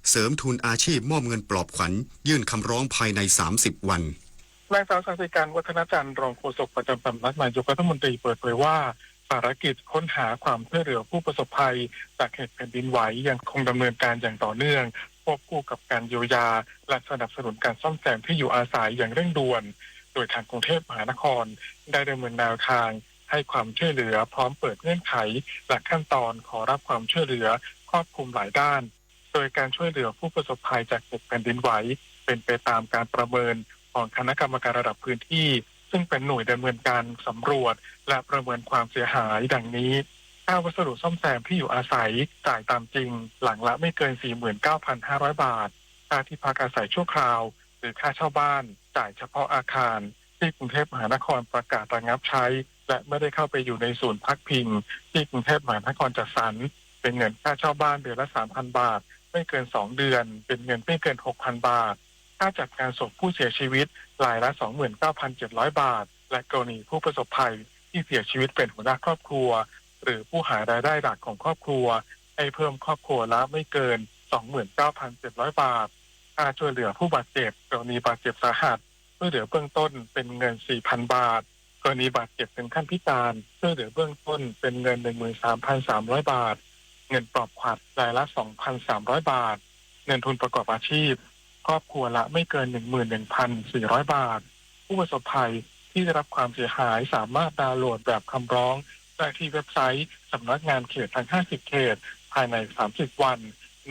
เสริมทุนอาชีพมอบเงินปลอบขวัญยื่นคำร้องภายใน30 วันนางสาวสันติการวัฒนจันทร์รองโฆษกประจำสำนักนายกรัฐมนตรีเปิดเผยว่าภารกิจค้นหาความช่วยเหลือผู้ประสบภัยจากเหตุแผ่นดินไหวยังคงดำเนินการอย่างต่อเนื่องควบคู่กับการเยียวยาและสนับสนุนการซ่อมแซมที่อยู่อาศัยอย่างเร่งด่วนโดยทางกรุงเทพมหานครได้ดำเนินแนวทางให้ความช่วยเหลือพร้อมเปิดเงื่อนไขและขั้นตอนขอรับความช่วยเหลือครอบคลุมหลายด้านโดยการช่วยเหลือผู้ประสบภัยจากเหตุแผ่นดินไหวเป็นไปตามการประเมินของคณะกรรมการระดับพื้นที่ซึ่งเป็นหน่วยดำเนินการสำรวจและประเมินความเสียหายดังนี้ค่าวัสดุซ่อมแซมที่อยู่อาศัยจ่ายตามจริงหลังละไม่เกิน 49,500 บาทค่าที่พักอาศัยชั่วคราวหรือค่าเช่าบ้านจ่ายเฉพาะอาคารที่กรุงเทพมหานครประกาศระงับใช้และไม่ได้เข้าไปอยู่ในศูนย์พักพิงที่กรุงเทพมหานครจัดสรรเป็นเงินค่าเช่าบ้านเดือนละ 3,000 บาทไม่เกิน2 เดือนเป็นเงินไม่เกิน 6,000 บาทค่าจัดการศพผู้เสียชีวิตรายละ 29,700 บาทและกรณีผู้ประสบภัยที่เสียชีวิตเป็นหัวหน้าครอบครัวหรือผู้หารายได้หลักของครอบครัวให้เพิ่มครอบครัวละไม่เกิน 29,700 บาทค่าช่วยเหลือผู้บาดเจ็บกรณีบาดเจ็บสาหัสช่วยเหลือเบื้องต้นเป็นเงิน 4,000 บาทกรณีบาดเจ็บเป็นขั้นพิการช่วยเหลือเบื้องต้นเป็นเงิน 13,300 บาทเงินปลอบขวัญรายละ 2,300 บาทเงินทุนประกอบอาชีพครอบครัวละไม่เกิน 11,400 บาทผู้ประสบภัยที่ได้รับความเสียหายสามารถดาวน์โหลดแบบคำร้องได้ที่เว็บไซต์สำนักงานเขตทั้ง50 เขตภายใน30 วัน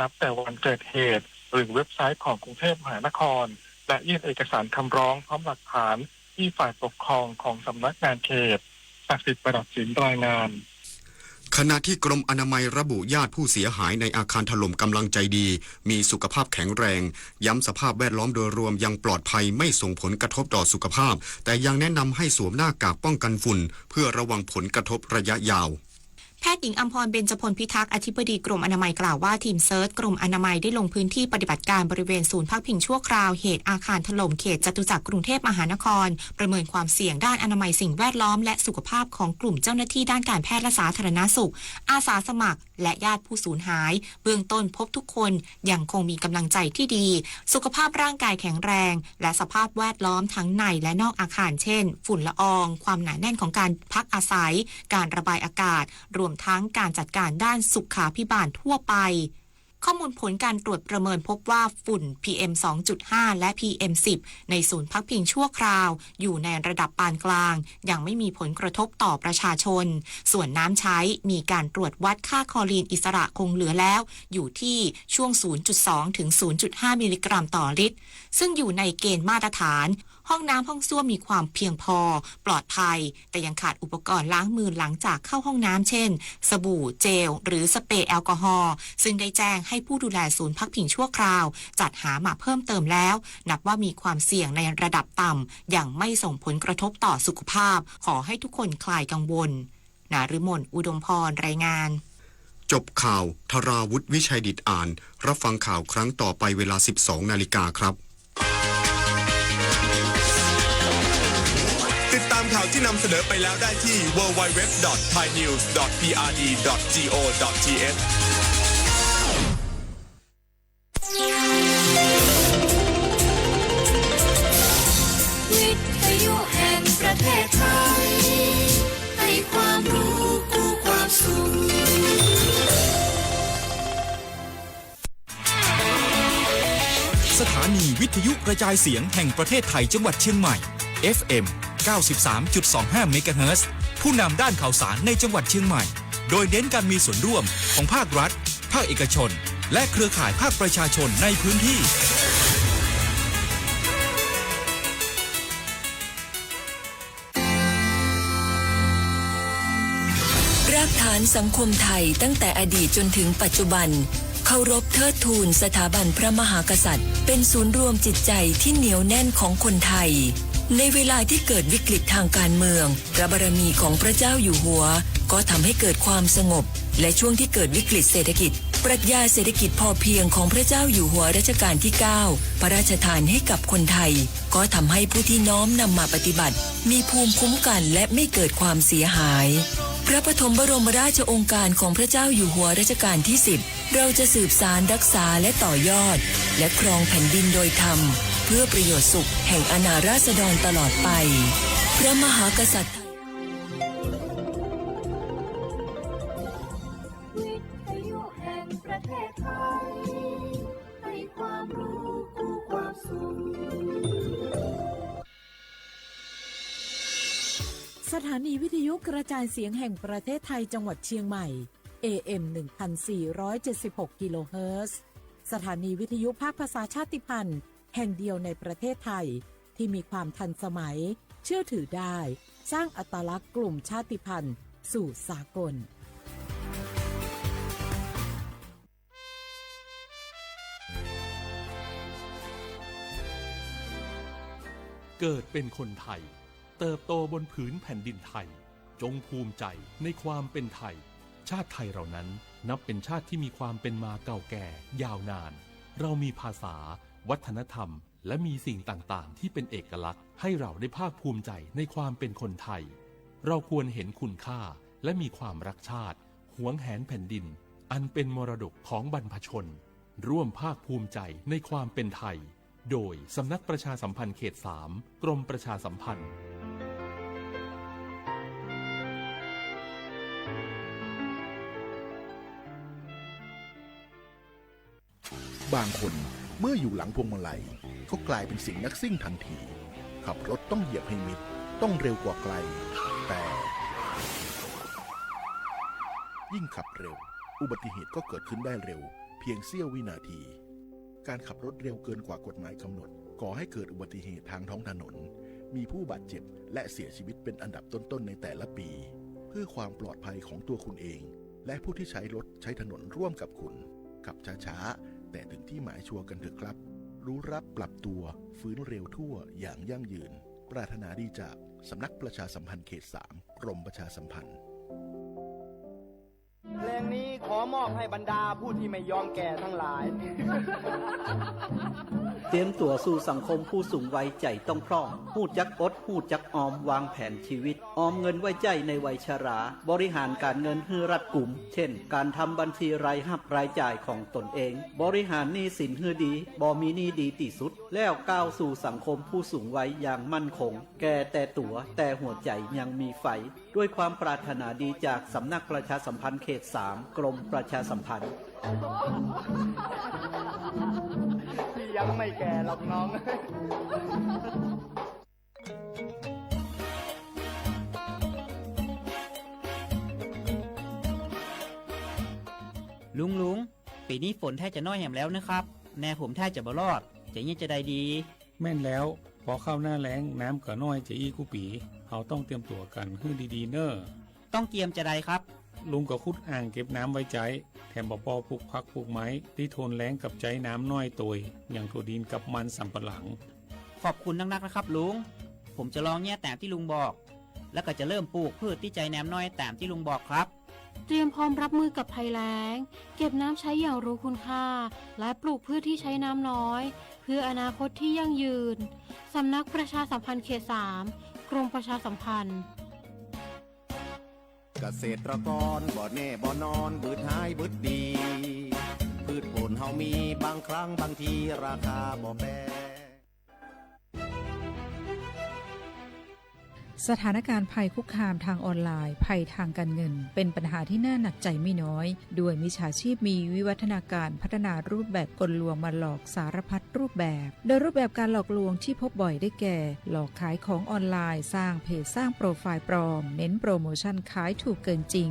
นับแต่วันเกิดเหตุหรือเว็บไซต์ของกรุงเทพมหานครและยื่นเอกสารคำร้องพร้อมหลักฐานที่ฝ่ายปกครองของสำนักงานเขตศักดิ์สิทธิ์ประดับศิลป์รายงานขณะที่กรมอนามัยระบุญาติผู้เสียหายในอาคารถล่มกำลังใจดีมีสุขภาพแข็งแรงย้ำสภาพแวดล้อมโดยรวมยังปลอดภัยไม่ส่งผลกระทบต่อสุขภาพแต่ยังแนะนำให้สวมหน้ากากป้องกันฝุ่นเพื่อระวังผลกระทบระยะยาวแพทย์หญิงอัมพรเบญจพลพิทักษ์อธิบดีกรมอนามัยกล่าวว่าทีมเซิร์ชกรมอนามัยได้ลงพื้นที่ปฏิบัติการบริเวณศูนย์พักพิงชั่วคราวเหตุอาคารถล่มเขตจตุจักรกรุงเทพมหานครประเมินความเสี่ยงด้านอนามัยสิ่งแวดล้อมและสุขภาพของกลุ่มเจ้าหน้าที่ด้านการแพทย์และสาธารณสุขอาสาสมัครและญาติผู้สูญหายเบื้องต้นพบทุกคนยังคงมีกำลังใจที่ดีสุขภาพร่างกายแข็งแรงและสภาพแวดล้อมทั้งในและนอกอาคารเช่นฝุ่นละอองความหนาแน่นของการพักอาศัยการระบายอากาศรวมทั้งการจัดการด้านสุขาภิบาลทั่วไปข้อมูลผลการตรวจประเมินพบว่าฝุ่น PM 2.5 และ PM 10 ในศูนย์พักพิงชั่วคราวอยู่ในระดับปานกลางยังไม่มีผลกระทบต่อประชาชนส่วนน้ำใช้มีการตรวจวัดค่าคลอรีนอิสระคงเหลือแล้วอยู่ที่ช่วง 0.2 ถึง 0.5 มิลลิกรัมต่อลิตรซึ่งอยู่ในเกณฑ์มาตรฐานห้องน้ำห้องส้วมมีความเพียงพอปลอดภัยแต่ยังขาดอุปกรณ์ล้างมือหลังจากเข้าห้องน้ำเช่นสบู่เจลหรือสเปรย์แอลกอฮอล์ซึ่งได้แจ้งให้ผู้ดูแลศูนย์พักพิงชั่วคราวจัดหามาเพิ่มเติมแล้วนับว่ามีความเสี่ยงในระดับต่ำอย่างไม่ส่งผลกระทบต่อสุขภาพขอให้ทุกคนคลายกังวลณฤมลอุดมพรรายงานจบข่าวธราวุฒิวิชัยดิษฐ์อ่านรับฟังข่าวครั้งต่อไปเวลา 12 นาฬิกาครับติดตามข่าวที่นำเสนอไปแล้วได้ที่ www.thainews.prd.go.th วิทยุแห่งประเทศไทยให้ความรู้คู่ความสุขสถานีวิทยุกระจายเสียงแห่งประเทศไทยจังหวัดเชียงใหม่ FM 93.25 เมกะเฮิรตซ์ผู้นำด้านข่าวสารในจังหวัดเชียงใหม่โดยเน้นการมีส่วนร่วมของภาครัฐภาคเอกชนและเครือข่ายภาคประชาชนในพื้นที่รากฐานสังคมไทยตั้งแต่อดีตจนถึงปัจจุบันเคารพเทิดทูนสถาบันพระมหากษัตริย์เป็นศูนย์รวมจิตใจที่เหนียวแน่นของคนไทยในเวลาที่เกิดวิกฤตทางการเมืองพระบารมีของพระเจ้าอยู่หัวก็ทำให้เกิดความสงบและช่วงที่เกิดวิกฤตเศรษฐกิจปรัชญาเศรษฐกิจพอเพียงของพระเจ้าอยู่หัวรัชกาลที่ 9 พระราชทานให้กับคนไทยก็ทำให้ผู้ที่น้อมนำมาปฏิบัติมีภูมิคุ้มกันและไม่เกิดความเสียหายพระปฐมบรมราชโองการของพระเจ้าอยู่หัวรัชกาลที่ 10 เราจะสืบสารรักษาและต่อยอดและครองแผ่นดินโดยธรรมเพื่อประโยชน์สุขแห่งอาณาราษฎรตลอดไปพระมหากษัตริย์วิทยุแห่งประเทศไทยให้ความรู้คู่ความสุขสถานีวิทยุกระจายเสียงแห่งประเทศไทยจังหวัดเชียงใหม่ AM 1476 กิโลเฮิรตซ์สถานีวิทยุภาคภาษาชาติพันธุ์แห่งเดียวในประเทศไทยที่มีความทันสมัยเชื่อถือได้สร้างอัตลักษณ์กลุ่มชาติพันธุ์สู่สากลเกิดเป็นคนไทยเติบโตบนผืนแผ่นดินไทยจงภูมิใจในความเป็นไทยชาติไทยเรานั้นนับเป็นชาติที่มีความเป็นมาเก่าแก่ยาวนานเรามีภาษาวัฒนธรรมและมีสิ่งต่างๆที่เป็นเอกลักษณ์ให้เราได้ภาคภูมิใจในความเป็นคนไทยเราควรเห็นคุณค่าและมีความรักชาติหวงแหนแผ่นดินอันเป็นมรดกของบรรพชนร่วมภาคภูมิใจในความเป็นไทยโดยสำนักประชาสัมพันธ์เขต 3 กรมประชาสัมพันธ์บางคนเมื่ออยู่หลังพวงมาลัยก็กลายเป็นสิ่งนักซิ่งทันทีขับรถต้องเหยียบให้มิดต้องเร็วกว่าไกลแต่ยิ่งขับเร็วอุบัติเหตุก็เกิดขึ้นได้เร็วเพียงเสี้ยววินาทีการขับรถเร็วเกินกว่ากฎหมายกำหนดก่อให้เกิดอุบัติเหตุทางท้องถนนมีผู้บาดเจ็บและเสียชีวิตเป็นอันดับต้นๆในแต่ละปีเพื่อความปลอดภัยของตัวคุณเองและผู้ที่ใช้รถใช้ถนนร่วมกับคุณขับช้าๆแต่ถึงที่หมายชัวร์กันเถอะครับรู้รับปรับตัวฟื้นเร็วทั่วอย่างยั่งยืนปรารถนาดีจากสำนักประชาสัมพันธ์เขต 3 กรมประชาสัมพันธ์เพลงนี้ขอมอบให้บรรดาผู้ที่ไม่ยอมแก่ทั้งหลาย เตรียมตัวสู่สังคมผู้สูงวัยใจต้องพร้อมหู้จักอดหู้จักออมวางแผนชีวิตออมเงินไว้ใจในวัยชราบริหารการเงินให้รัดกุมเช่นการทำบัญชีรายรับรายจ่ายของตนเองบริหารหนี้สินให้ดีบ่มีหนี้ดีที่สุดแล้วก้าวสู่สังคมผู้สูงวัยอย่างมั่นคงแก่แต่ตัวแต่หัวใจยังมีไฟด้วยความปรารถนาดีจากสำนักประชาสัมพันธ์เขต 3 กรมประชาสัมพันธ์พี่ยังไม่แก่หรอกน้องลุงปีนี้ฝนแทบจะน้อยแหมแล้วนะครับแน่ผมแทบจะบ่รอดจะยังจะได้ดีแม่นแล้วพอเข้าหน้าแล้งน้ำก็น้อยจะอีกูปีเขาต้องเตรียมตัวกันให้ดีๆเนอ้อต้องเตรียมจะได้ครับลุงก็ขุดอ่างเก็บน้ำไว้ใจแถมบ่ปอปลูกผักปลูกไม้ที่ทนแล้งกับใจน้ำน้อยตัวอย่างถั่วดินกับมันสำปะหลังขอบคุณนักๆนะครับลุงผมจะลองแย่ตามที่ลุงบอกแล้วก็จะเริ่มปลูกพืชที่ใจน้ำน้อยตามที่ลุงบอกครับเตรียมพร้อมรับมือกับภัยแล้งเก็บน้ำใช้อย่างรู้คุณค่าและปลูกพืชที่ใช้น้ำน้อยเพื่ออนาคตที่ยั่งยืนสำนักประชาสัมพันธ์เขต 3 กรมประชาสัมพันธ์เกษตรกรบ่แน่บ่นอนบืดหายบืดดีพืชผลเฮามีบางครั้งบางทีราคาบ่แปร สถานการณ์ภัยคุกคามทางออนไลน์ภัยทางการเงินเป็นปัญหาที่น่าหนักใจไม่น้อยด้วยมิจฉาชีพมีวิวัฒนาการพัฒนารูปแบบกลลวงมาหลอกสารพัดรูปแบบโดยรูปแบบการหลอกลวงที่พบบ่อยได้แก่หลอกขายของออนไลน์สร้างเพจสร้างโปรไฟล์ปลอมเน้นโปรโมชั่นขายถูกเกินจริง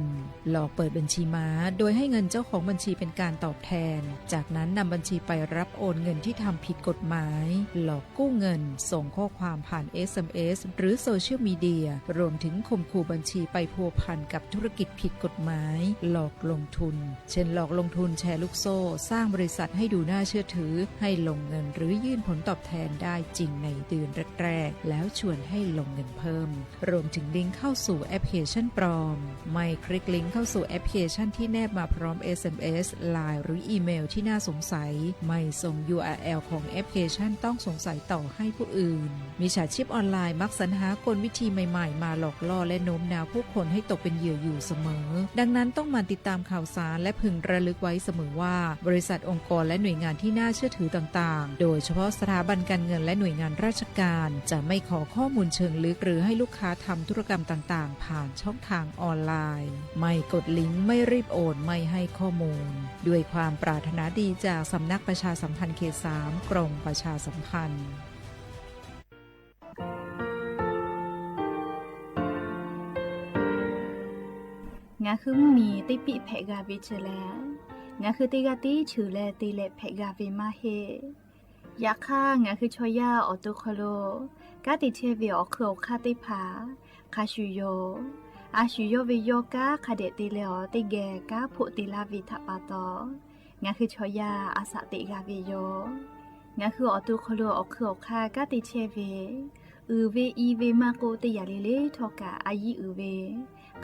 หลอกเปิดบัญชีม้าโดยให้เงินเจ้าของบัญชีเป็นการตอบแทนจากนั้นนำบัญชีไปรับโอนเงินที่ทำผิดกฎหมายหลอกกู้เงินส่งข้อความผ่าน SMS หรือโซเชียลมีเดียรวมถึงข่มขู่บัญชีไปพัวพันกับธุรกิจผิดกฎหมายหลอกลงทุนเช่นหลอกลงทุนแชร์ลูกโซ่สร้างบริษัทให้ดูน่าเชื่อถือให้ลงเงินหรือยื่นผลตอบแทนได้จริงในเดือนแรกๆแล้วชวนให้ลงเงินเพิ่มรวมถึงลิงก์เข้าสู่แอปพลิเคชันปลอมไม่คลิกลิงก์เข้าสู่แอปพลิเคชันที่แนบมาพร้อม SMS LINE หรืออีเมลที่น่าสงสัยไม่ส่ง URL ของแอปพลิเคชันต้องสงสัยต่อให้ผู้อื่นมิจฉาชีพออนไลน์มักสรรหากลวิธี ธีใหม่ๆมาหลอกล่อและโน้มน้าวผู้คนให้ตกเป็นเหยื่ออยู่เสมอดังนั้นต้องมาติดตามข่าวสารและพึงระลึกไว้เสมอว่าบริษัทองค์กรและหน่วยงานที่น่าเชื่อถือต่างๆโดยเฉพาะสถาบันการเงินและหน่วยงานราชการจะไม่ขอข้อมูลเชิงลึกหรือให้ลูกค้าทำธุรกรรมต่างๆผ่านช่องทางออนไลน์ไม่กดลิงก์ไม่รีบโอนไม่ให้ข้อมูลด้วยความปรารถนาดีจากสำนักประชาสัมพันธ์เขต 3 กรมประชาสัมพันธ์งาคือมีติปิเพกาวิเชแลงาคือติกาติฉือแลติเลเพกาวิมาเฮยาค่างาคือชอยาออตุคโลกาติเทวิออคือคาติผาคาชูโยอาชูโยวิโยกาคาเดติเลอติเกกาพุติลาวิทาปาโตงาคือชอยาอาสติกาวิโยงาคือออตุคโลออคือคากาติเทวิเวอีเวมาโกติยาลิเลทอกาอายิเว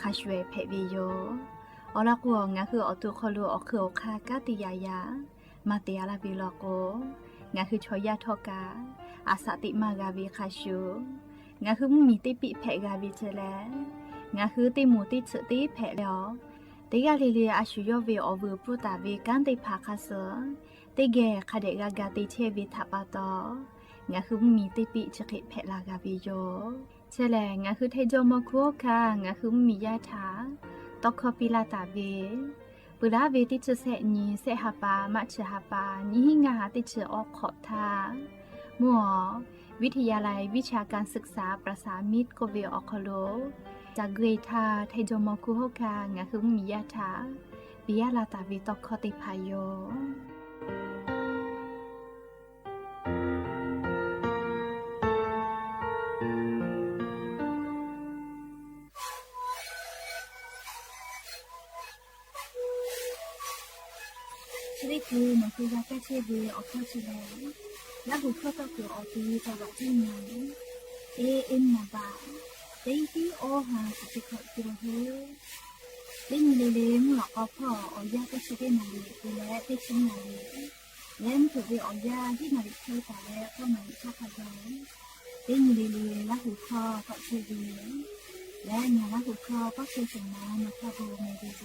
คาชเวเพวิโยอลักวงาคือออตุคโลออคือคากาติยายามาเตียลาวิโลโกงาคือชอยาทอกาอาสติมากาวิคาชูงาคือมีติปิเพกาวิเจแลงาคือติมูติฉติเพลอติกาลิเลอาชูโยเวออเวปุตาเวกันติภาคาเสติเกคาเดกากาติเทวิทัปาโตงาคือมีติปิฉกิเพลากาวิโยเชแลงาคือเทโจมคุคางาคือมียาถาตอกคปิลาตาเวปุราเวติเจเสนีเสหปามัชหปานิหิงาติเจออกขอทามัววิทยาลัยวิชาการศึกษาประสานมิตรโกเวออคโลจากเกรทาไทโจมคุโฮคางาคือมียาถาปิยาลาตาเวตอกคติพายโยนี่คือมันคือยาแก้เชื้อเวออกเข้าเชื้อแล้วหูเข้าก็คือออกดีแต่ว่าที่ไหนเอ็นมาบ้าเด็กที่โอหาสุดขอบตัวเฮเล่นเล่นหลอกเอาพ่อเอายาแก้เชื้อนาลีและที่ชิ้นนาลีเล่นถือไปเอายาที่นาลีที่แต่แล้วก็มันชอบพยายเล่นเล่นแล้วหูเข้าก็เชื้อเวและงานแล้วหูเข้าก็เชื้อสมามาเข้าดูในดีโอ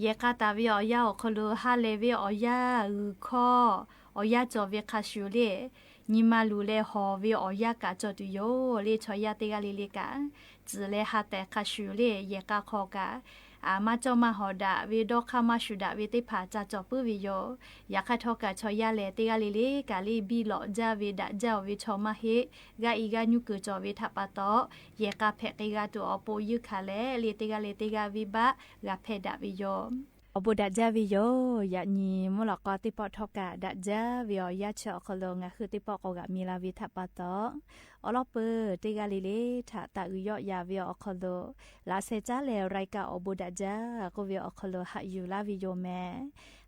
เยกาตาวิออยาอคลูฮาเลวิออยาอือคอออยาจอเวคาชูเลนิมาลูเลฮอวิออยากาจอตุโยเลชอยาเตกาเลเลกาจืเลฮาแต่คาชูเลเยกาคอกาอามาจอมาหอดาวิดอคามาชุดาวิติผาจาจอปื้อวิโยยาคาทอกาชอยาเลเตกาเลเลกาลีบีหลอจาวิดาเจ้าวิชอมาเฮกาอีกาญุกุจอวิทัปะตอเยกาเพกกาตัวอโปยุคาเลเลเตกาวิบะกาเพดาวิโยอบุดาจาวิโยยะนีมุลกอติปอทอกะดาจาวิอยะชอคโลงะคือติปอกอกะมีลาวิทัปะตออลอเปเตกาลิเลทะตะอุยอยาวิออคโลลาเซจาเลไรกะอบุดาจากวิออคโลหะยูลาวิโยแม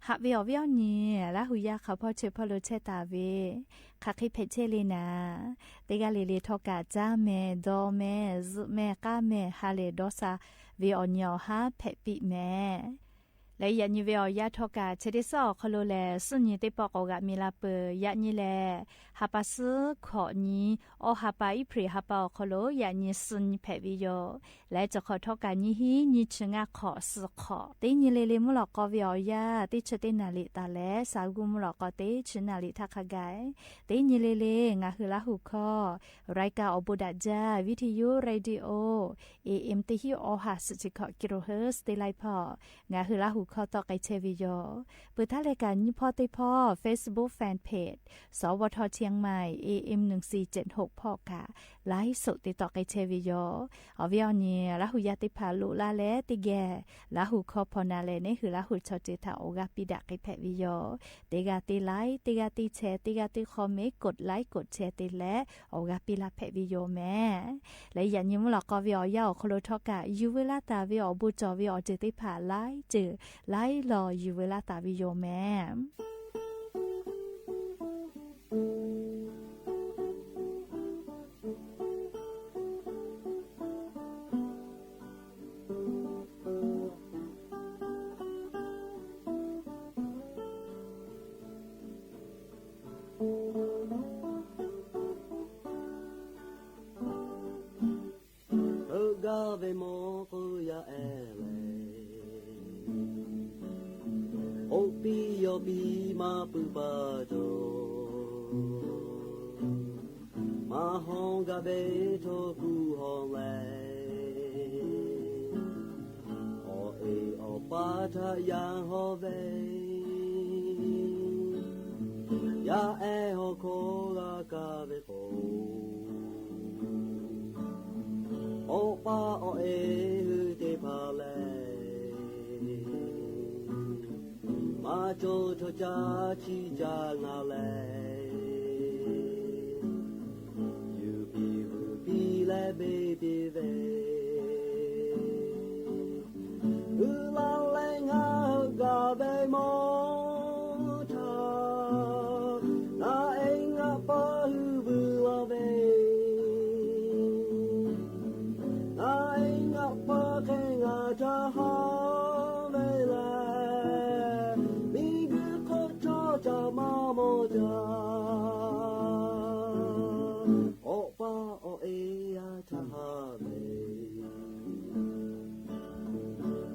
หะวิอวิอนีลาหุยาขะพอเชพอโลเชตาเวคะคิเพเชเลนาเตกาลิเลทอกะจาเมดอเมซุเมกาเมฮาเลดอซาวิอญอฮาเพปิแมและยันยีเวอยาทอกาเชดิซอคโลแลสุญญติปอกอกะมีลาเปยันยีแลฮาปาซึขอนีอฮาปาอิพริฮาปาคโลยันยีสุญญแพวิโยและจะขอทอกานีฮีนีชงะขอสขอติญีเลเลมุลอกอเวอยาติชตินาลิตาแลสากุมุลอกอติชนาลิทักกายติญีเลเลงะฮืลาหุคอรายกาอบุดาจาวิทยุเรดิโอ AM ติฮิออหาสจิขอกิโลเฮิรตซ์ติไลพองะฮืลาหุข้อต่อไกเชวิโยเปิดท่ารายการยี่พ่อติพ่อ Facebook Fanpage สวทเชียงใหม่ AM 1476พ่อกะไลฟ์สดติดต่อไกเชวิโยอวิอนีละหุยาติพาลุลาเลติแกละหุคอพอนาเลนี่คือละหุชอเจตาโอกาปิดะไกแพวิโยติกาติไลค์ติกาติแชร์ติกาติคอมเมนต์กดไลค์กดแชร์ติและโอกาปิลาแพวิโยแม่และยันยิมหลอกกวิอยาโคโลทอกะยูเวลาตาวิอบุจอวิอเจติพาไลเจอไล่รออยู่เวลาตาวิโยแม่ปีมาปุบาโดมาฮองกะเบโทกูฮองไลโอเอโอปาทะยางฮอเวยาเอโฮโคกะกะเบโคโอปาโอเอฮึเตพาเลมาโจทจาชีจางาเลยูปีเลเบบีเวอุลาเลงากาเบโมทานาเองาปาฮูบุลาเวนาเองาปาเคงาจาฮามาโมจาโอปาโอเอยาทหาเม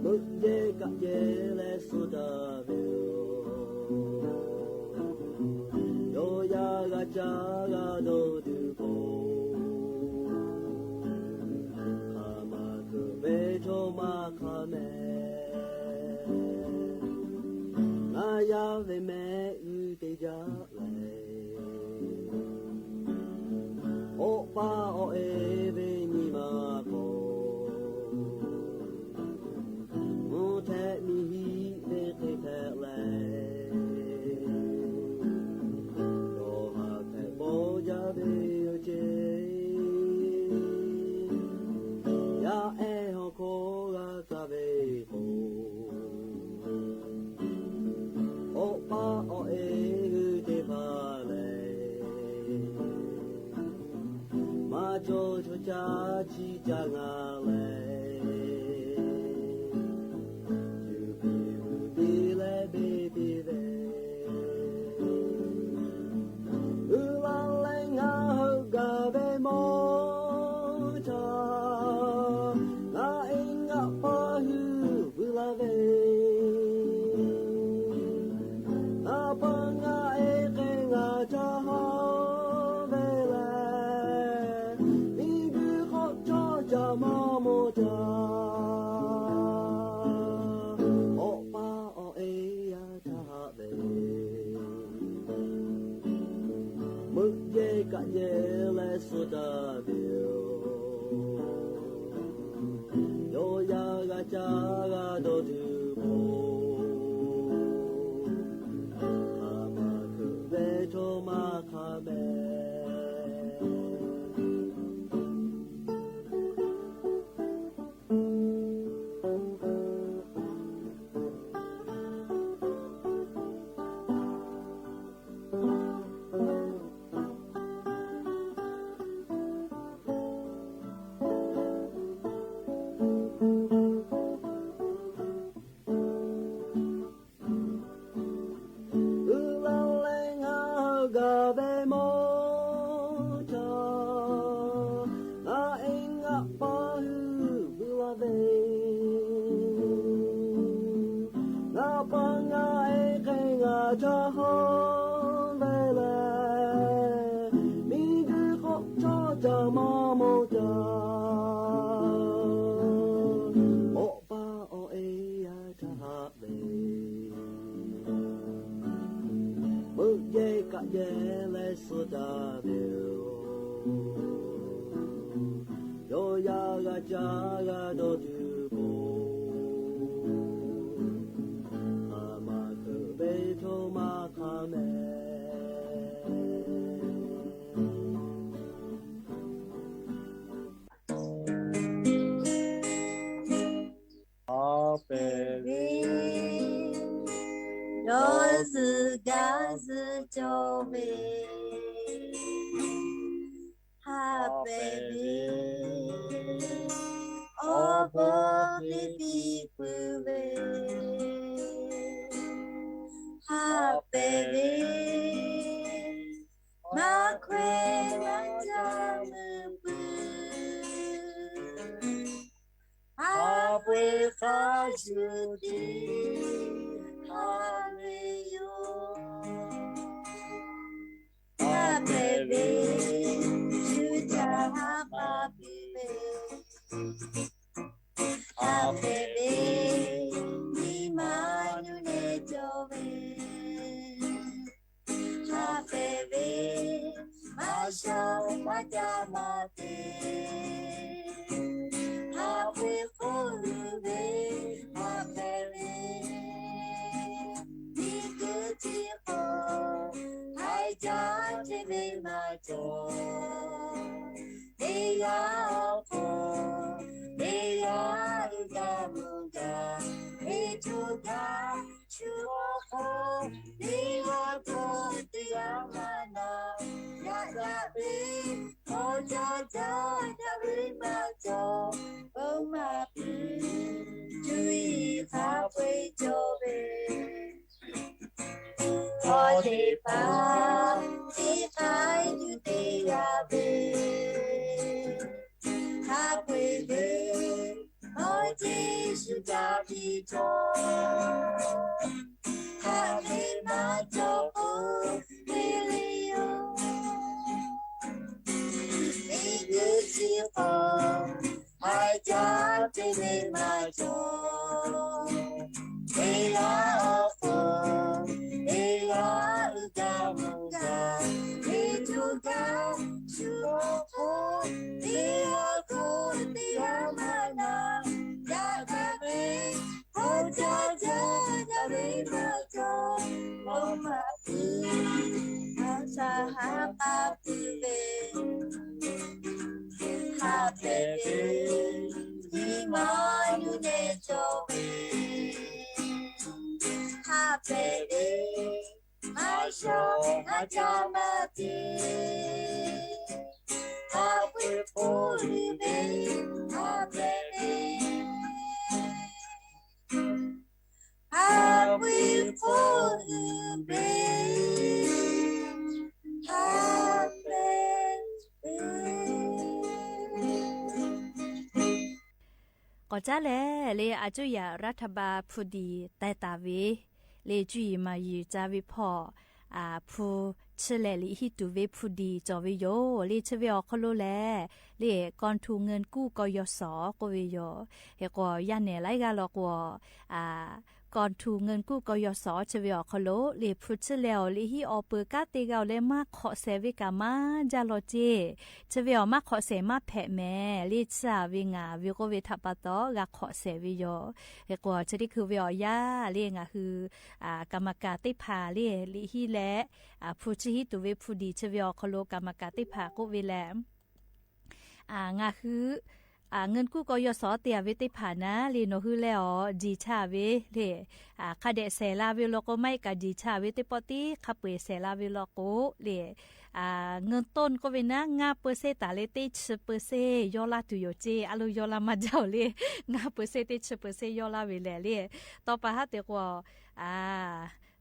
มุเยกะเยเลสุดาเบโยยากะจากะโดตุโกคามาคุเบโทมาคาเมนายาเวเมติจาเลโอปาโอเอเวนิมาโกมุเทมิฮิเวเทเทเลโลหะเทโปจาเบโยเจยาเอโฮโคกะกะเบโอโอปาโอเอโจโจจาจีจางาเลยูปีเลเบบีเวอุลาเลงาฮกาเบโมทานาเองาปาฮูบุลาเว个夜来苏达表，有呀个家个都土坡，阿妈可别着马卡呗。ก็จะแลเลอาจุยารัฐบาลผู้ดีแต่ตาเวเลจุยมาอยู่จาวิพอผู้เชลลิฮิตุเวผู้ดีจอวิโยเลเชเวอคโลแลเลก่อนทูเงินกู้กยศกเวโยเฮก็ยันเนไลกาลอกว ก่อนถูเงินกู้กยศจะเวียคโลเลพุชแล้วลิฮิออเปกาเตกาเลมาขอเซวิกามาจาโลเจจะเวียมาขอเซมาแผ่แม่ลิซาวิงาวิโกเวทัปโตกาขอเซวิโยเฮกว่าจะได้คือเวียยาเรียงอ่ะคือกรรมการติพาเรียลิฮิและพุชฮิตุเวพุดีจะเวียคโลกรรมการติพากุเวแลงาคือเงินกู้กยศเตียวิติผ่านะลีโนฮือแล้วจีชาเวเลคาเดเซลาวิโลโกไม่กะจีชาวิติปติคาเปเซลาวิโลโกเลเงินต้นก็เป็นนะงาเปอร์เซตาเลติชเปอร์เซยอลาตุโยเจอลุยอลามาเจ้าเลงาเปอร์เซติชเปอร์เซยอลาเวเลเลต่อไปฮะเตกว่า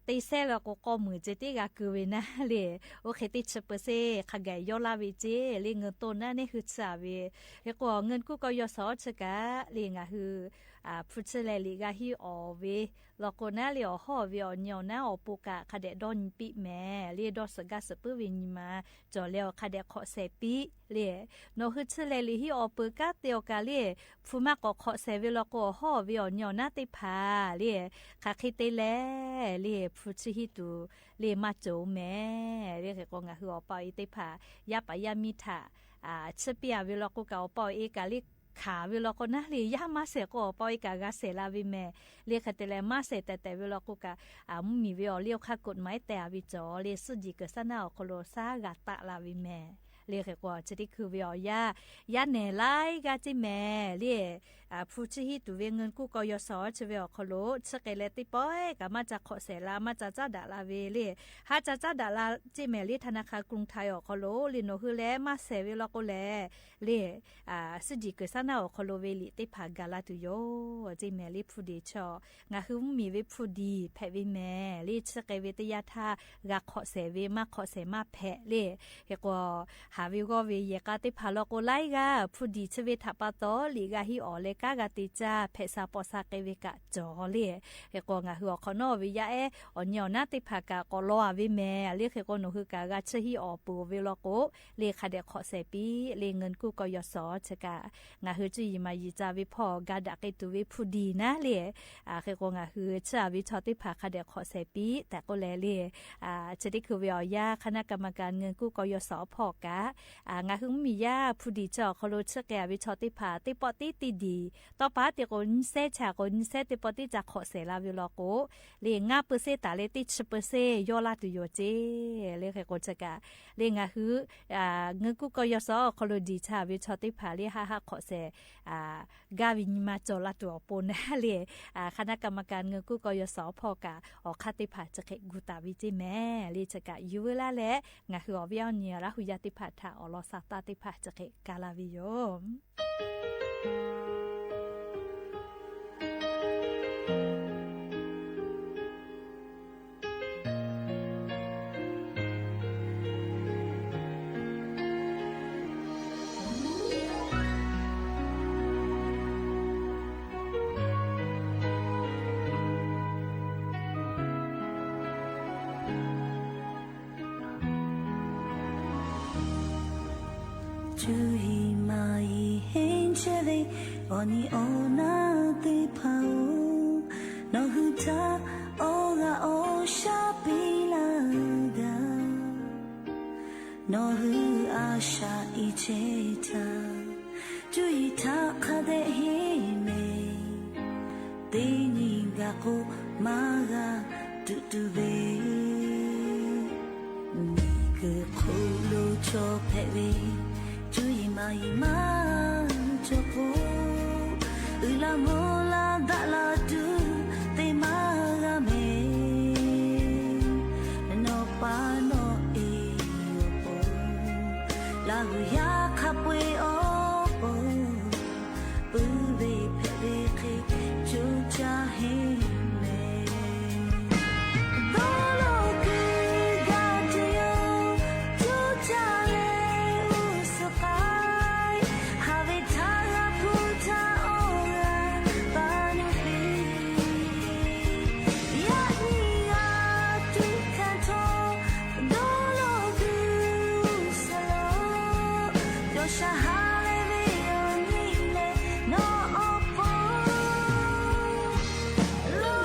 ตีเซลก็มือเจติกาคือเวนะเลยโอเคติชเปอร์เซขกายยอลาวิเจเรียเงินต้นนั่นนี่คือสาวีเรียกว่าเงินกู้กยศชกะเรียงอ่ะคือพุทธเลลิกาฮิออเวแล้วก็น่าเรียห่อเวียเนียวน่าอปุกะขเดดอนปีแม่เรียดอสกัสเปวิญมาจอเลียวขเดขอเซปีเรียโนพุทธเลลิฮิออปุกะเตียวกาเรียฟูมากก็ขอเซเวแล้วก็ห่อเวียเนียวน่าติพาเรียขาคิเตเลเรียพุทธฮิตุเรียมาโจแม่เรียกก็งาคืออปอยติพายาปยามิถาเชเปียเวลก็เกาปอยเอกาลิขาเวลาคนน่ะเลยยามาเสก็ปอยกากาเสลาวิแม่เรียกแต่ละมาเสแต่เวลาก็กะมีเวลเลี้ยวค่ากฎหมายแต่วิจอเรียสุจิกษณะโคโลซากาตะลาวิแม่เรียกว่าจะได้คือเวลยาเนไลกาจิแม่เรียผู้ที่ตัวเงินกู้กยศจะเวลโคโลสเกเลติปอยกามาจากขอเสลามาจากจ้าดาลาเวเรียหาจากจ้าดาลาจิแม่เรียธนาคารกรุงไทยโคโลลิโนคือแลมาเสเวลก็แลเรียสุจิกษณะโคโลเวลิติพากาลาตุโยจิแม่ลิผู้ดีชองาคือมีเวผู้ดีแผ่วิแม่ลิสเกเวติยาธากาขอเสเวมาขอเสมาแผ่เรียเฮก็หาวิก็เวยกาติพาลโกไลกาผู้ดีชเวทัปโตลิกาฮิออเลกากาติจาเพซาปอซาเกเวกะจอเลียเฮก็งาหัวคอนอวิยาอญอนาติพากากอลอวิแม่เรียกเฮก็โนคือกากาชฮิออปูเวลโกเลคาเดขอเซปีเลเงินกู้กยศชกางาฮือจีมายิจาวิพอกาดะเกตุวิผู้ดีนะเลียเฮก็งาฮือชาวิชอติพาคาเดขอเซปีแต่ก็แลเลียจะได้คือเวียคณะกรรมการเงินกู้กยศพอกางาคือมียาผู้ดีจอเขารู้เชื่อแกวิชอติพาติปอติตีดีต่อไปเดี๋ยวคนเซชาคนเซติปอติจะขอเสลาวิลโกเลียงาเปอร์เซตาเลติชเปอร์เซยอลาตุโยเจเลียคนจะกะเลียงาคือเงินกู้กยศเขารู้ดีชาวิชอติพาเลียฮ่าขอเสกาวินมาจอลาตัวปนเลียคณะกรรมการเงินกู้กยศพอกะออกคติพาจะเกกุตาวิจิแม่เลียจะกะยูเวลาและงาคืออวิญญาณหุยติพาทาอลอสตาติพาจะเกกาลาวิโยOni ona te pau no huta oga o shapilaga no hu asha icheta juita khade hi me tini ga ko maga tu tu be ni ke kholo cho phe be jui mai ma cho ko la mola da la tu te maga me no pa no e po la ya khapwe o po pu be phe be khe chu cha he me do lo ke ga tu yo chu cha le u so pai have it tha pu ta Shahale vi no opo lo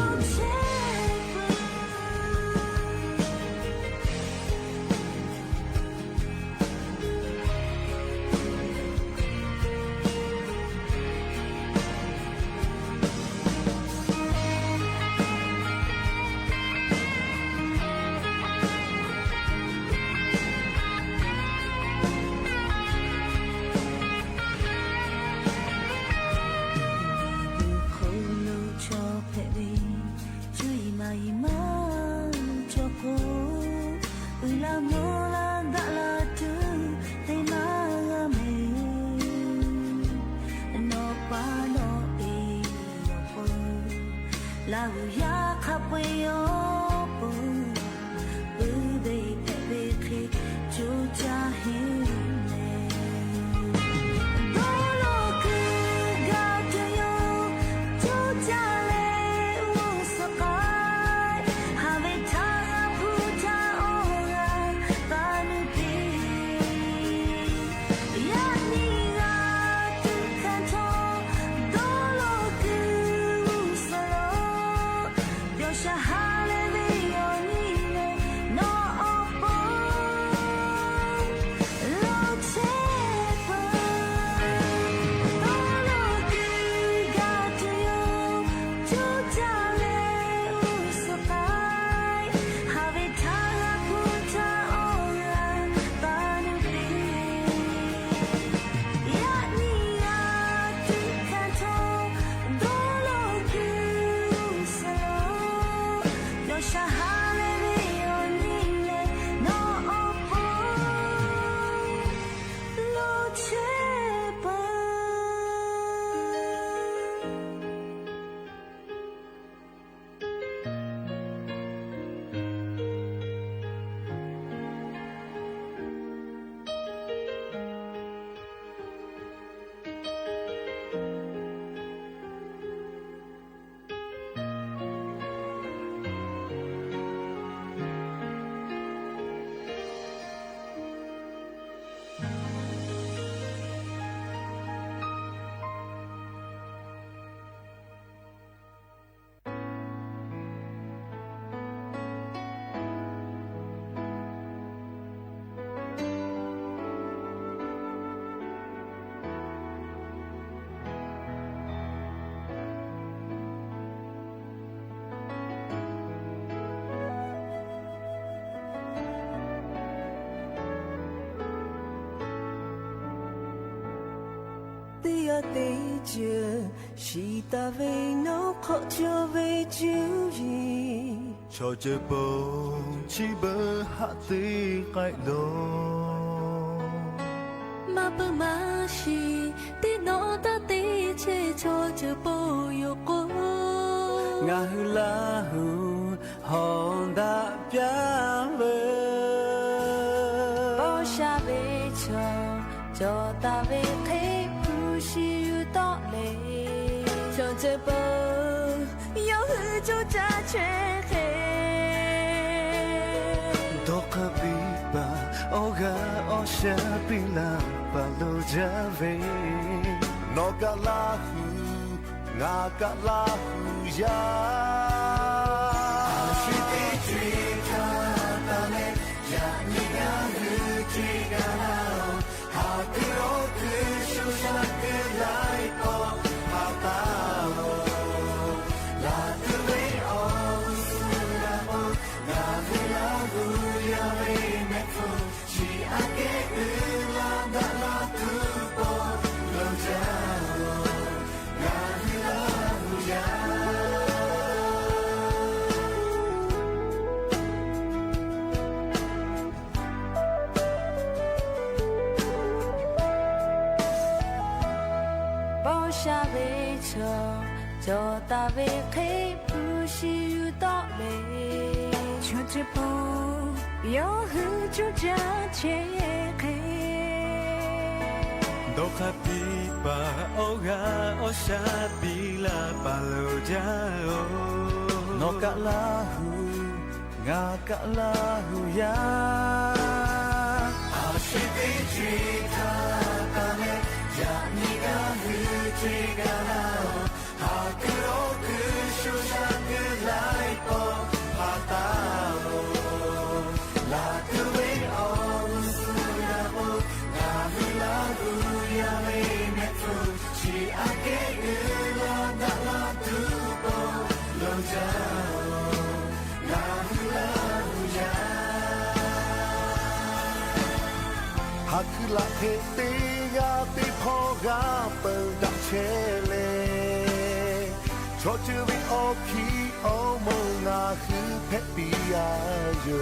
hu ya khapwe yo po bu be pe be khi chu cha hi le do lo ke ga de yo chu cha le wo sa kai ha ve ta hu ta o ya ba nu pi ya ni ga tu kan to do lo ke wo sa lo yo sha ha le ve yo ni le no o po lo che pa do lo ke ga tu yo chu cha le wo sa kai ha ve ta hu ta o ya ba nu pi ya ni ya tu kan to do lo ke wo sa lo yo sha ha le ve yo ni le no o po lo che pa tia te je shi ta ve no kho cho ve ju yi cho je bo chi ba ha ti kai lo ma pa ma shi ti no ta te che cho je bo yo ko nga hu la hu hon da pya ve bo sha ve cho ta ve khe pu shi yu to le cho je bo yo hu chu cha che khe do ka bi ba o ga o sha pi la ba lo ja ve no ka la hu nga ka la hu ya shi ti tri ta ta le ya ni ga hu tri ga la ha ku o ku shu sha ku lai po ha ta la tu ve o su la po na ve la hu ya ve me fu chi a ke u la da la tu po lo ja na ve la hu ya bo sha ve cho ta ve khe pu shi yu to le cho je bo yo hu chu cha che khe do ka pi ba o ga o sha pi la ba lo ja o no ka la hu nga ka la hu ya a shi ti ji ta ta le ya ni ga hu ji ga la ha ku o ku shu sha ku lai po ha ta o la ku ve o su la po na hu la hu ya ve me fu chi a ke u la da la tu po lo ja na hu la hu ya ha ku la ke te ga te pho ga pe da che le cho chu vi o ki o mo na hu phe pi ya yo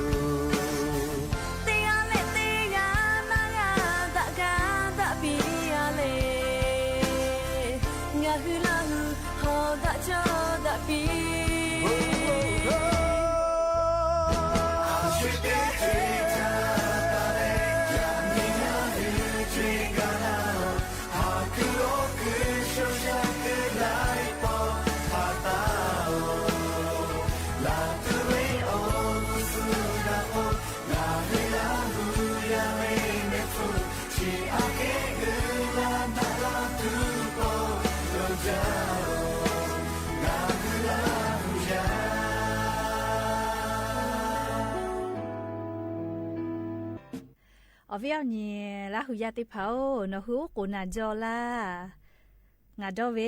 te ya le te ya na ya da ga da pi ya le nga hu la hu ho da cho da pi อเวียวนี่ละหุยาติเผานะหูกูนาจอลางาดอเว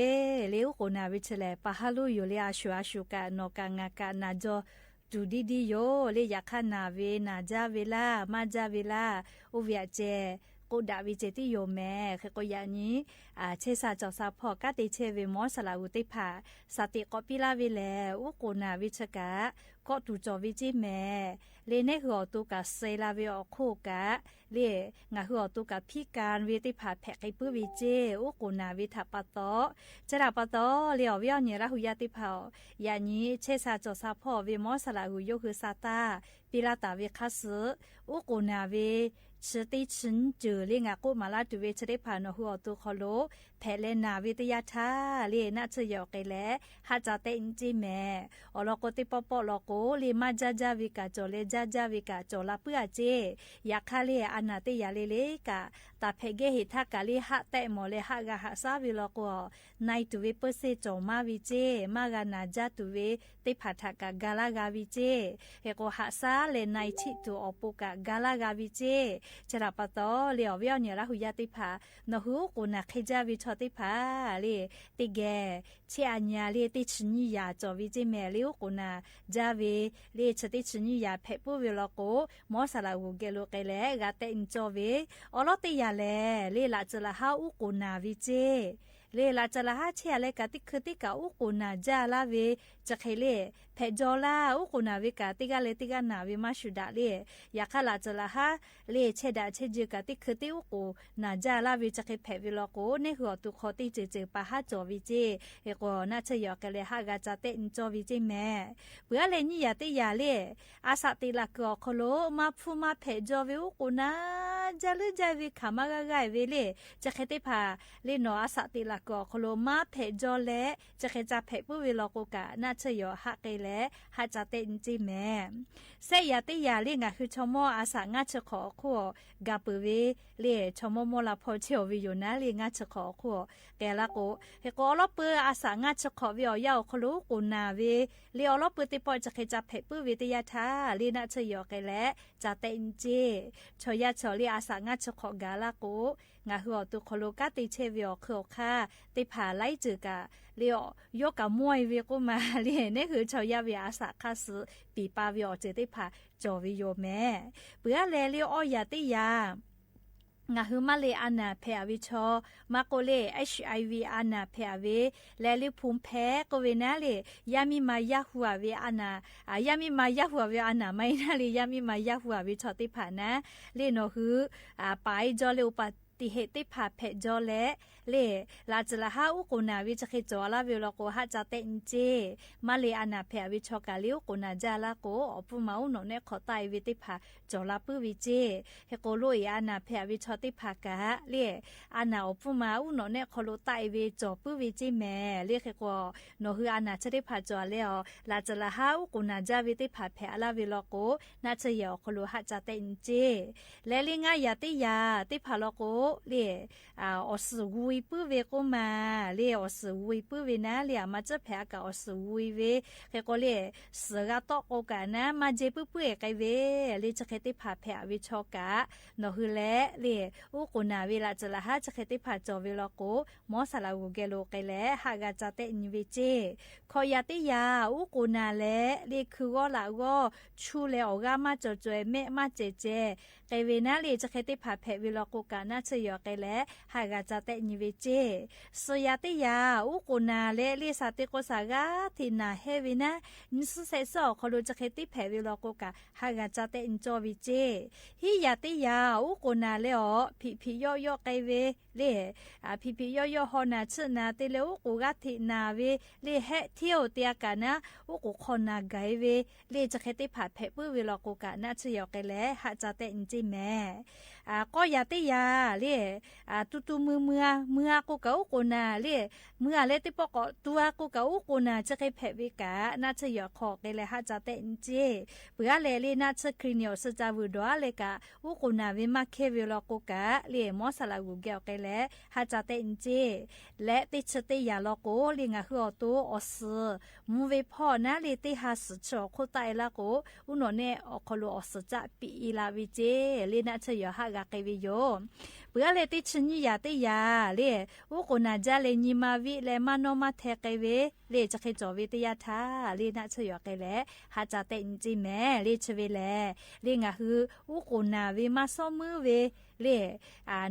เลวกูนาวิเชเลปะฮาลุอยู่เลอาชูกะนอกางากานาจอดูดีโยเลอยากขานาเวนาจาเวลามาจาเวลาอุเวียเจกูดาวิเจติโยแม่คือก็ยานี้เชซาจอซาพอกะติเชเวมอสลาอุติผาสติกอปิลาเวแลอุกูนาวิชกะก็ตูจอวิจิแม่เลเนหัวตุกะเซลาเวอโคกะเลงาหัวตุกะพิการวิติผาแพกไอปื้วิเจอุกูนาวิทัปปะตอจะดาปะตอเลียวเวียวเนี่ยละหุยาติเผายานี้เชซาจอซาพอเวมอสลาหุโยคือซาตาปิลาตาเวคัสอุกูนาเวชติชินเจอเลงากูมาลาตุเวชได้ผ่านหัวตุคอโลแพเลนาวิทยาธาเลน่าจะยอกไกแลหาจาเตอินจิแม่อลโกติปปลโกเลมาจาจาวิกาโจเลจาจาวิกาโจลาเปือเจยาคาเลอนาเตยาเลกาตาเพเกหิทากาเลหะเตมอเลหะกะหะซาวิลโกนายตุเวเปเซโจมาวิเจมากานาจาตุเวติผาทากากาลากาวิเจเฮโกหะซาเลนายชิตุอปุกะกาลากาวิเจจราปตอเลียวเวียวเนี่ยละหุยาติผานหูกูนักเขจาวิชอติผาเลติแกเชียญญาเลติชนิยาจอวิจิแม่เลวกูนาจาเวเลชติชนิยาเพปุวิลโกมอสลาหูเกโลเกเลกาเตอินจอเวอลอติยาเลลาจลาฮาอุกูนาวิเจเลลาจลาฮาเชียเลกาติคติกาอุกูนาจาลาเวจะเคเลเพจอลาอุกูนาวิกาติกาเลติกานาวิมาชุดาเลยาคาลาจลาฮาเลเชดาเชจิกาติคติอุกูนาจาลาวิจะเคเพวิลโกเนหัวตุคอติเจเจปะฮาจอวิเจเอโกนาเชยอกะเลฮากาจาเตอินจอวิเจแม่เปือเลนี่ยาติยาเลอาสาติลากอคโลมาพูมาเพจอวิอุกูนาจาลจาวิขามากะไกเวเลจะเคติพาเลโนอาสาติลากอคโลมาเพจอเลจะเคจาเพปุวิลโกกะนาเชยอฮะเกเลหาจาเตอินจิแม่เซยาติยาเลงะคือชมออาสางาชขอคัวกาเปเวเลชมมลาพอเชวิโยนาเลงาชขอคัวแกละโกเฮโกอลอเปอาสางาชขอวิอยาวคลุกุนาเวเลอลอเปติปอจะเคจาเพปุวิทยาธาเลนาเชยอเกเลจาเตอินจิชอยาชอเลอาสางาชขอกาละโกงาหัวตุคโลกาติเชวิอเคอคาติผาไลจือกะเลียวยกะมวยเวกุมาเลียนี่คือชอยาวิอาสาคาสปีปาวิอเจติผาจอวิโยแม่เปือแลเลียวอยาติยางาฮือมาเลอานาเพอวิชอมาโกเล HIV อานาเพอเวแลลิภูมิแพ้ก็เวนาเลยามิมายาหัวเวอานาายามิมายาหัวเวอานาไม่นาเลยยามิมายาหัววิชอติผานะเลโนฮือไปจอเลอุปติเหติผาเพจอและเลลาจลาฮาอุกุนาวิจะเคจอลาวิโลโกฮาจาเตอินเจมาเลอานาเพอวิชอกาลิอุกุนาจาลาโกอปุมาอุโนเนขอไตวิติผาจอลาปืวิเจเฮโกโลยอานาเพอวิชอติผากะเลอานาอปุมาอุโนเนขอโลไตวิจอปืวิเจแม่เลเฮโกโนฮืออานาจะได้ผาจอเลอลาจลาฮาอุกุนาจาวิติผาเพอลาวิโลโกนาจะยอขโลฮาจาเตอินเจและลิงายาติยาติผาโลโกเลอสวุยปื้อเวก็มาเลอสวุยปื้อเวนะเลมาจะแพ้กับอสวุยเวแค่ก็เลสกาตอกโอกานะมาเจปื้อปื้อไกเวเลจะแค่ติผาแพ้วิชอกะนอคือและเลอุกุนาเวลาจะละฮะจะแค่ติผาจอเวลโกมอสลาวูเกโลไกและหากาจาเตอินเวเจขอยาติยาอุกุนาและเลคือก็ละก็ชูเลออกามาจอจวยเมมาเจเจไกเวนะเลจะแค่ติผาแพ้เวลโกกะน่าจะยอไกและหากาจาเตนิเวเจสยาติยาอุกุนาและลิสาติโกสากาทินาเฮวินะนิสุเซโซขอดูจะเคติแผวิโลโกกะหากาจาเตอินจอวิเจฮิยาติยาอุกุนาเลอพิโยโยไกเวเลพิโยโยฮอนาชนาเตเลอุกุกาทินาเวเลเฮเที่ยวเตียกานะอุกุคอนาไกเวเลจะเคติผาแผปื้อวิโลโกกะน่าจะยอไกและหากจาเตอินจิแม่ก็ยาติยาเลตุมือกูเกากูนาเลเมื่อเลติปอกตัวกูเกากูนาจะเคยแผวิกาน่าจะยอขอกเลยหาจาเตนเจเปื่อเลน่าจะคริเนียวสจาวุดวเลกะอุกูนาวิมาเควิลกูกะเลมอสลากูเกลไกและหาจาเตนเจและติชติยาลกูเลงะคืออตัวอสมูเวพอนะเลติหาสชอโคไตละกูอุโนเนอคโลอสจะปีลาวิเจ เลนะเชยอหากะเกวิโยเปือเลติชญิยาติยาเลอุโกนาจาเลญิมาวิเลมานอมาเทเกเวเลจะเคจอวิตยาทาเลนะเชยอเกเลหาจาเตอินจิแมเลชเวเลเลงะฮืออุโกนาเวมาซอมือเวเล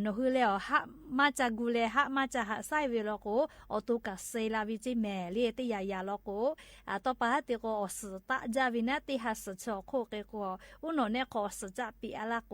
โนฮือเลหะมาจากกูเลหะมาจากหะไซเวโลโกออตุกะเซลาวิจิแมเลติยายาโลโกต่อปะติโกอสตะจาวินะติหัสชอโคเกโกอุโนเนโกสจะปิอะลาโก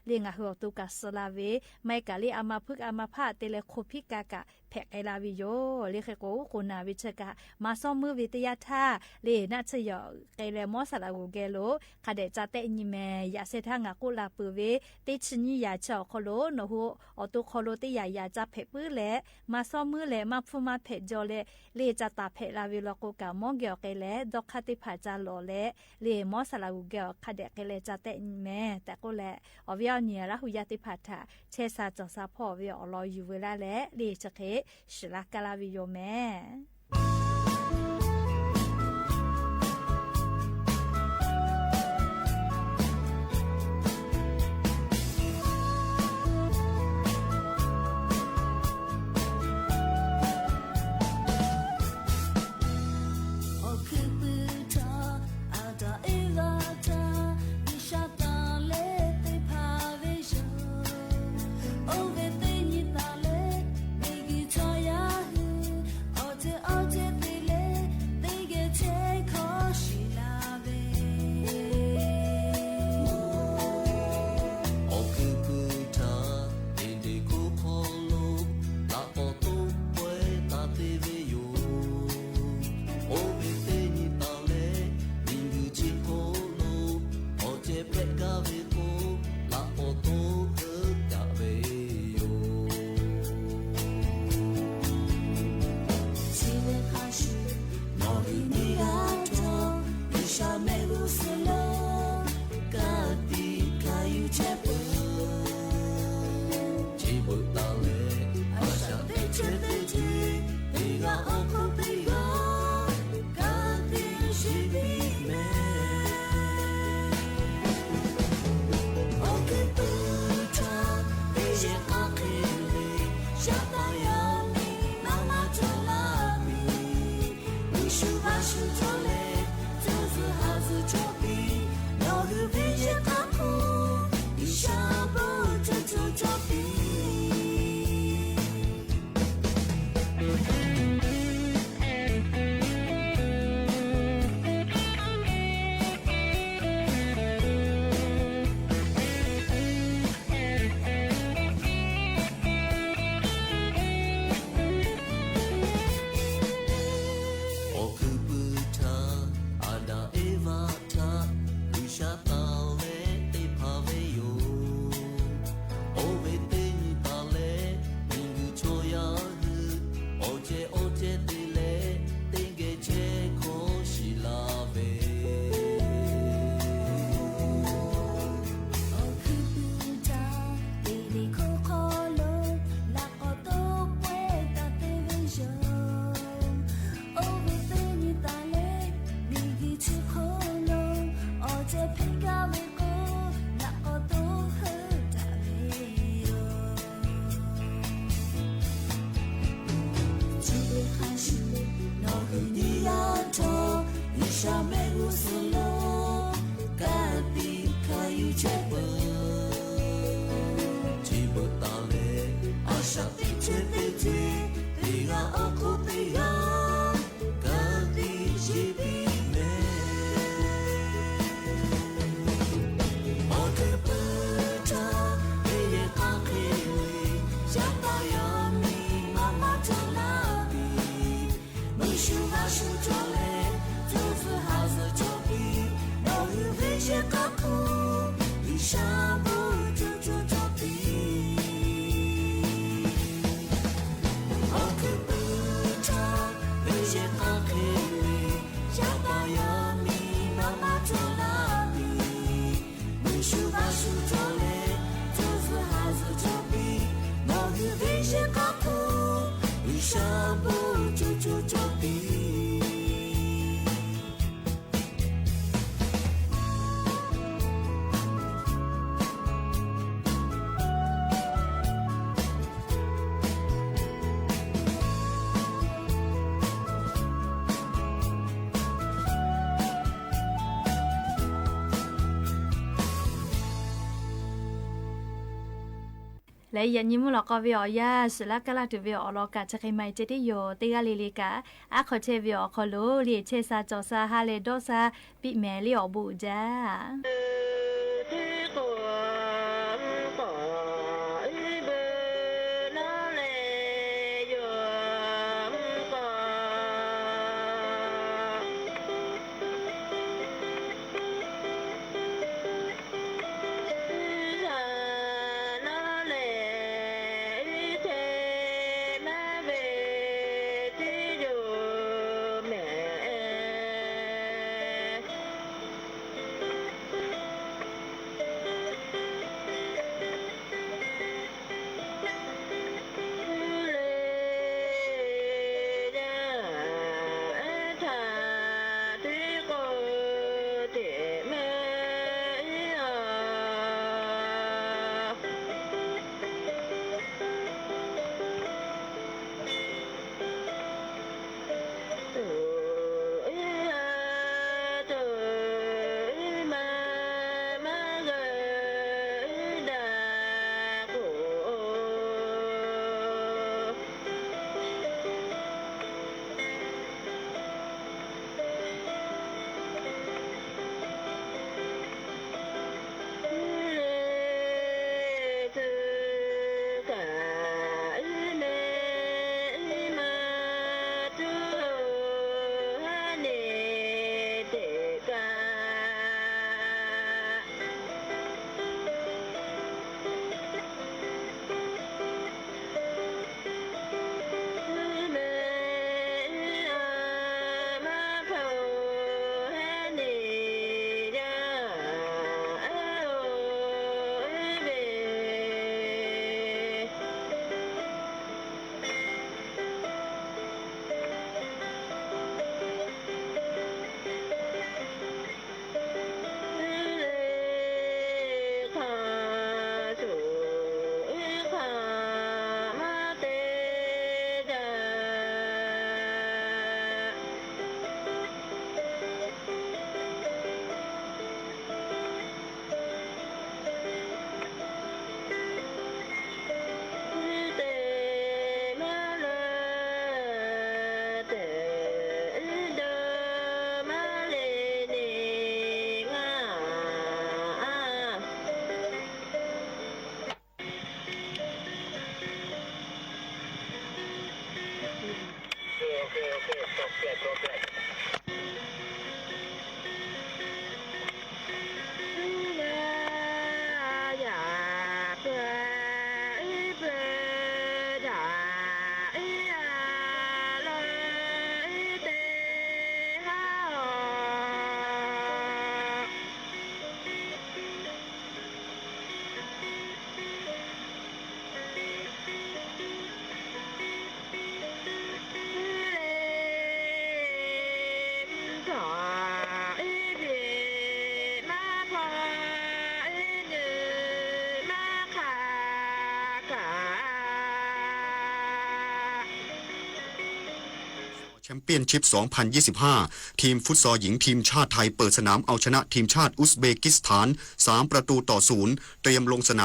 เลงะฮือตุกะสลาเวไม่กะเลอามาพึกอามาพาเตเลโคพิกากะแพกไอลาวิโยเลเคโกโกนาวิเชกะมาซอมมือวิทยาทาเลนะเชยอเกเลมอสลาโกเกโลคาเดจาเตญิแมยาเซทางะกุลาปืเวติชญิยาชอโคโลโนโฮออตุโคโลติยายาจาเพปื้อแลมาซอมมือแลมาฟุมาเพจอเลเลจาตาเพลาวิโลโกกามอเกอเกเลดอกคาติผาจาโลเลเลมอสลาโกเกอคาเดเกเลจาเตญิแมแต่ก็แลอวิอเนียละหุยาติผาทาเชซาจอซาพ่อวิอลออยู่เวลาแลเลจะเคชลากาลาวิโยแม่ และยันยิมุลก็วิอยาสุลกะลาตุวิอลกะจะใครไม่จะได้โยติกาลีลิกะอะขอเทวิอขอโลลีเชซาจอซาฮาเลโดซาปิแมลิอบูจ้าแชมเปี้ยนชิพ 2025 ทีมฟุตซอลหญิงทีมชาติไทยเปิดสนามเอาชนะทีมชาติอุซเบกิสถาน 3-0 เตรียมลงสนาม